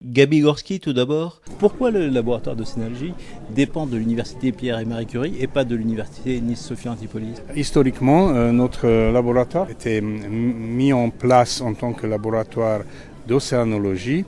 Gabi Gorski, tout d'abord. Pourquoi le laboratoire de Synergie dépend de l'université Pierre et Marie Curie et pas de l'université Nice-Sophia Antipolis? Historiquement, notre laboratoire était mis en place en tant que laboratoire d'océanologie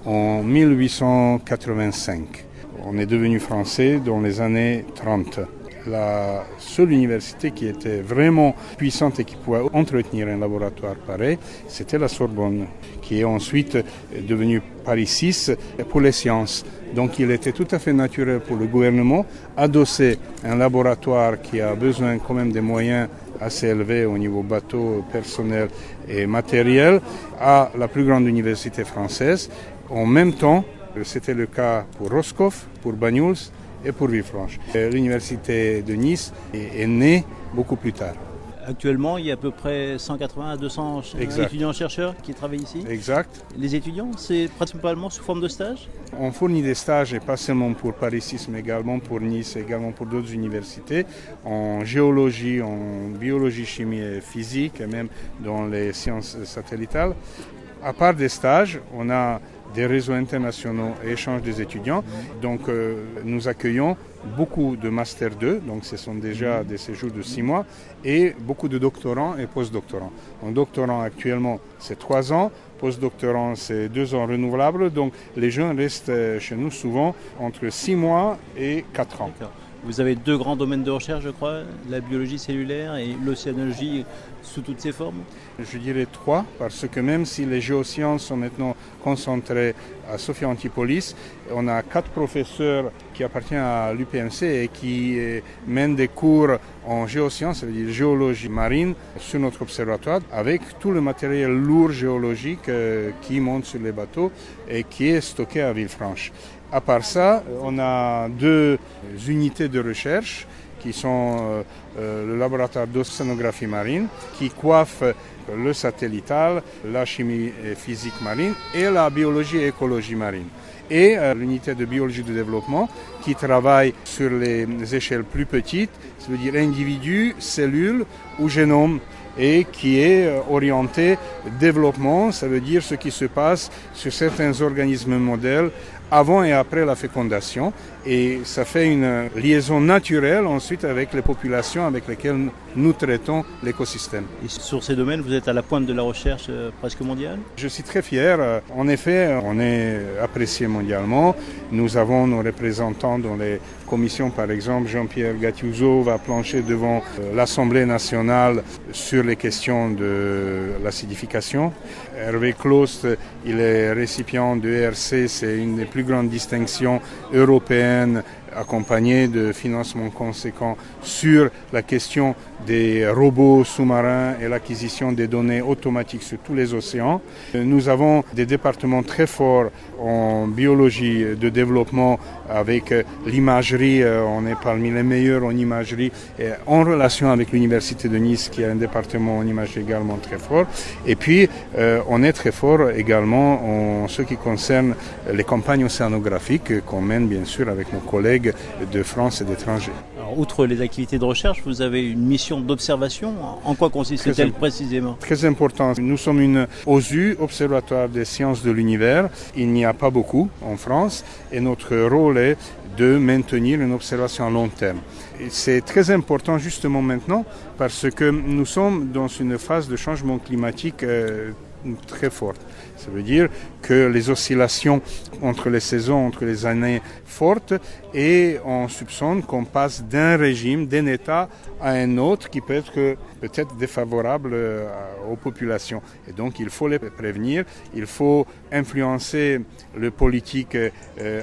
en 1885. On est devenu français dans les années 30. La seule université qui était vraiment puissante et qui pouvait entretenir un laboratoire pareil, c'était la Sorbonne, qui est ensuite devenue Paris 6 pour les sciences. Donc il était tout à fait naturel pour le gouvernement d'adosser un laboratoire qui a besoin quand même des moyens assez élevés au niveau bateau, personnel et matériel à la plus grande université française. En même temps, c'était le cas pour Roscoff, pour Banyuls et pour Villefranche. L'université de Nice est née beaucoup plus tard. Actuellement, il y a à peu près 180 à 200 étudiants-chercheurs qui travaillent ici. Exact. Les étudiants, c'est principalement sous forme de stage? On fournit des stages, et pas seulement pour Paris 6, mais également pour Nice, également pour d'autres universités, en géologie, en biologie, chimie et physique, et même dans les sciences satellitales. À part des stages, on a des réseaux internationaux et échanges des étudiants. Donc nous accueillons beaucoup de Master 2, donc ce sont déjà des séjours de 6 mois, et beaucoup de doctorants et post-doctorants. Un doctorant actuellement, c'est 3 ans, post-doctorant, c'est 2 ans renouvelables, donc les jeunes restent chez nous souvent entre 6 mois et 4 ans. D'accord. Vous avez 2 grands domaines de recherche, je crois, la biologie cellulaire et l'océanologie sous toutes ses formes? Je dirais 3, parce que même si les géosciences sont maintenant concentrées à Sophia Antipolis, on a 4 professeurs qui appartiennent à l'UPMC et qui mènent des cours en géosciences, c'est-à-dire géologie marine, sur notre observatoire, avec tout le matériel lourd géologique qui monte sur les bateaux et qui est stocké à Villefranche. À part ça, on a 2 unités de recherche qui sont le laboratoire d'océanographie marine, qui coiffe le satellital, la chimie et physique marine et la biologie et écologie marine. Et l'unité de biologie de développement qui travaille sur les échelles plus petites, c'est-à-dire individus, cellules ou génomes, et qui est orienté développement, ça veut dire ce qui se passe sur certains organismes modèles avant et après la fécondation, et ça fait une liaison naturelle ensuite avec les populations avec lesquelles nous traitons l'écosystème. Et sur ces domaines, vous êtes à la pointe de la recherche presque mondiale? Je suis très fier. En effet, on est apprécié mondialement. Nous avons nos représentants dans les commissions, par exemple, Jean-Pierre Gattuso va plancher devant l'Assemblée nationale sur les questions de l'acidification. Hervé Clost, il est récipient de ERC, c'est une des plus grandes distinctions européennes, accompagné de financements conséquents sur la question des robots sous-marins et l'acquisition des données automatiques sur tous les océans. Nous avons des départements très forts en biologie de développement avec l'imagerie, on est parmi les meilleurs en imagerie, en relation avec l'Université de Nice qui a un département en imagerie également très fort. Et puis on est très fort également en ce qui concerne les campagnes océanographiques qu'on mène bien sûr avec nos collègues de France et d'étrangers. Alors, outre les activités de recherche, vous avez une mission d'observation. En quoi consiste-t-elle précisément? Très important. Nous sommes une OSU, Observatoire des sciences de l'univers. Il n'y a pas beaucoup en France et notre rôle est de maintenir une observation à long terme. Et c'est très important justement maintenant parce que nous sommes dans une phase de changement climatique très forte. Ça veut dire que les oscillations entre les saisons, entre les années fortes, et on soupçonne qu'on passe d'un régime, d'un état à un autre qui peut être défavorable aux populations. Et donc il faut les prévenir, il faut influencer le politique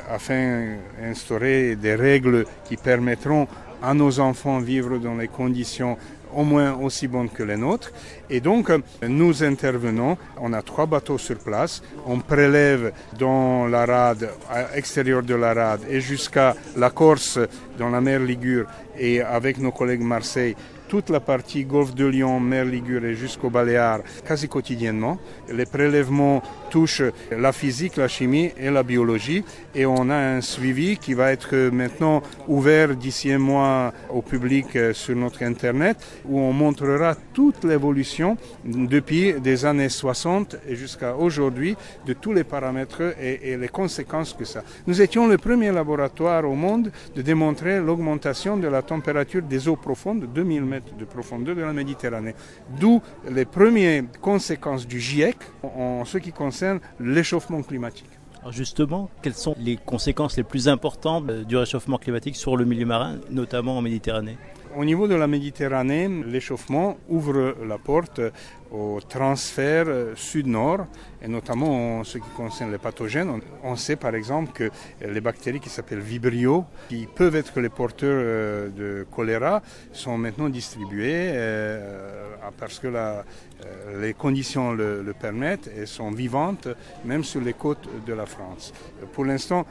afin d'instaurer des règles qui permettront à nos enfants de vivre dans les conditions au moins aussi bonnes que les nôtres. Et donc, nous intervenons, on a 3 bateaux sur place, on prélève dans la rade, à l'extérieur de la rade et jusqu'à la Corse, dans la mer Ligure, et avec nos collègues Marseille, toute la partie Golfe de Lion, mer Ligure et jusqu'aux Baléares quasi quotidiennement. Les prélèvements touchent la physique, la chimie et la biologie et on a un suivi qui va être maintenant ouvert d'ici un mois au public sur notre Internet où on montrera toute l'évolution depuis des années 60 et jusqu'à aujourd'hui de tous les paramètres et les conséquences que ça. Nous étions le premier laboratoire au monde de démontrer l'augmentation de la température des eaux profondes, 2000 mètres de profondeur de la Méditerranée. D'où les premières conséquences du GIEC en ce qui concerne l'échauffement climatique. Alors justement, quelles sont les conséquences les plus importantes du réchauffement climatique sur le milieu marin, notamment en Méditerranée ? Au niveau de la Méditerranée, l'échauffement ouvre la porte au transfert sud-nord, et notamment en ce qui concerne les pathogènes. On sait par exemple que les bactéries qui s'appellent Vibrio, qui peuvent être les porteurs de choléra, sont maintenant distribuées parce que les conditions le permettent et sont vivantes même sur les côtes de la France. Pour l'instant,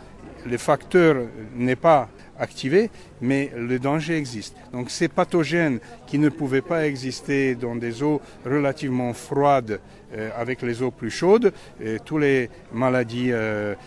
le facteur n'est pas activé, mais le danger existe. Donc ces pathogènes qui ne pouvaient pas exister dans des eaux relativement froides avec les eaux plus chaudes, toutes les maladies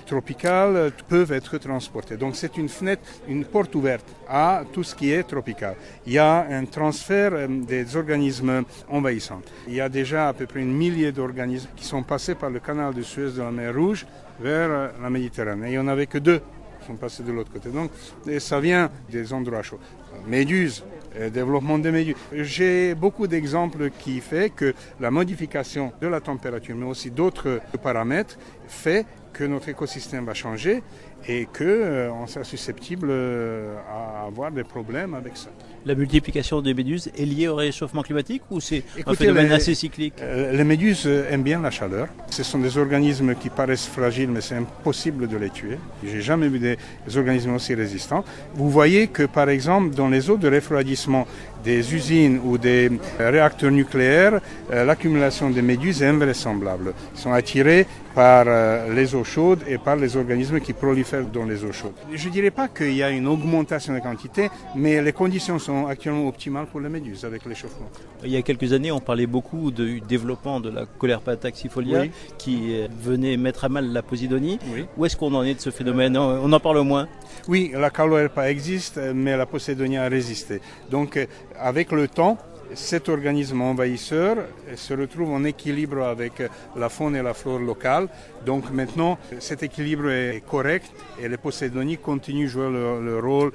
tropicales peuvent être transportées. Donc c'est une fenêtre, une porte ouverte à tout ce qui est tropical. Il y a un transfert des organismes envahissants. Il y a déjà à peu près 1 millier d'organismes qui sont passés par le canal de Suez de la mer Rouge vers la Méditerranée. Il n'y en avait que 2 qui sont passés de l'autre côté. Donc ça vient des endroits chauds. Méduses, développement des méduses. J'ai beaucoup d'exemples qui font que la modification de la température, mais aussi d'autres paramètres, fait que notre écosystème va changer et qu'on sera susceptible à avoir des problèmes avec ça. La multiplication des méduses est liée au réchauffement climatique ou c'est un phénomène assez cyclique ? Les méduses aiment bien la chaleur. Ce sont des organismes qui paraissent fragiles, mais c'est impossible de les tuer. J'ai jamais vu des organismes aussi résistants. Vous voyez que, par exemple, dans les eaux de refroidissement des usines ou des réacteurs nucléaires, l'accumulation des méduses est invraisemblable. Ils sont attirés par les eaux chaudes et par les organismes qui prolifèrent dans les eaux chaudes. Je ne dirais pas qu'il y a une augmentation de quantité, mais les conditions sont actuellement optimales pour les méduses avec l'échauffement. Il y a quelques années, on parlait beaucoup du développement de la Colerpa taxifolia qui venait mettre à mal la posidonie. Oui. Où est-ce qu'on en est de ce phénomène ? On en parle moins ? Oui, la Colerpa existe, mais la posidonie a résisté. Donc, avec le temps, cet organisme envahisseur se retrouve en équilibre avec la faune et la flore locale. Donc maintenant, cet équilibre est correct et les Poséidonies continuent de jouer le rôle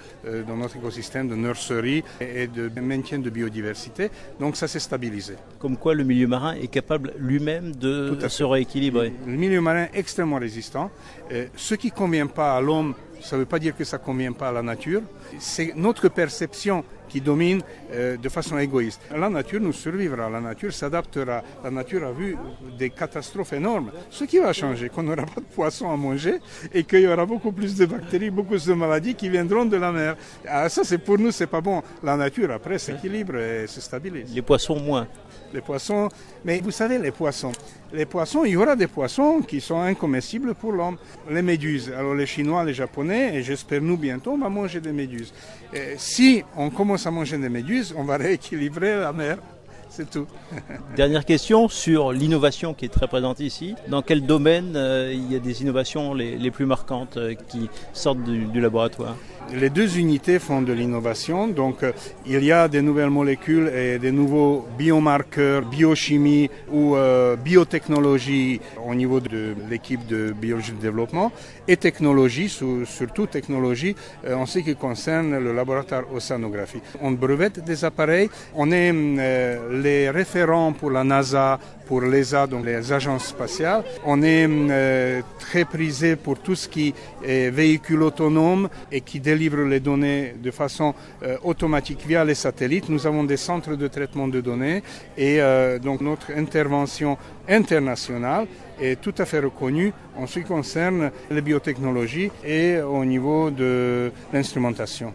dans notre écosystème de nurserie et de maintien de biodiversité. Donc ça s'est stabilisé. Comme quoi le milieu marin est capable lui-même de se rééquilibrer. Le milieu marin est extrêmement résistant. Ce qui ne convient pas à l'homme, ça ne veut pas dire que ça ne convient pas à la nature. C'est notre perception qui domine de façon égoïste. La nature nous survivra, la nature s'adaptera. La nature a vu des catastrophes énormes. Ce qui va changer, qu'on n'aura pas de poissons à manger et qu'il y aura beaucoup plus de bactéries, beaucoup plus de maladies qui viendront de la mer. Alors ça, c'est pour nous, c'est pas bon. La nature, après, s'équilibre et se stabilise. Les poissons, moins. Les poissons, mais vous savez, les poissons, il y aura des poissons qui sont incomestibles pour l'homme. Les méduses, alors les Chinois, les Japonais, et j'espère nous bientôt, on va manger des méduses. Et si on commence à manger des méduses, on va rééquilibrer la mer. C'est tout. Dernière question sur l'innovation qui est très présente ici. Dans quel domaine il y a des innovations les plus marquantes qui sortent du laboratoire ? Les 2 unités font de l'innovation, donc il y a des nouvelles molécules et des nouveaux biomarqueurs, biochimie ou biotechnologie au niveau de l'équipe de biologie de développement et technologie, surtout technologie en ce qui concerne le laboratoire océanographie. On brevette des appareils, on est les référents pour la NASA, pour l'ESA, donc les agences spatiales. On est très prisé pour tout ce qui est véhicule autonome et qui délivre les données de façon automatique via les satellites. Nous avons des centres de traitement de données et donc notre intervention internationale est tout à fait reconnue en ce qui concerne les biotechnologies et au niveau de l'instrumentation.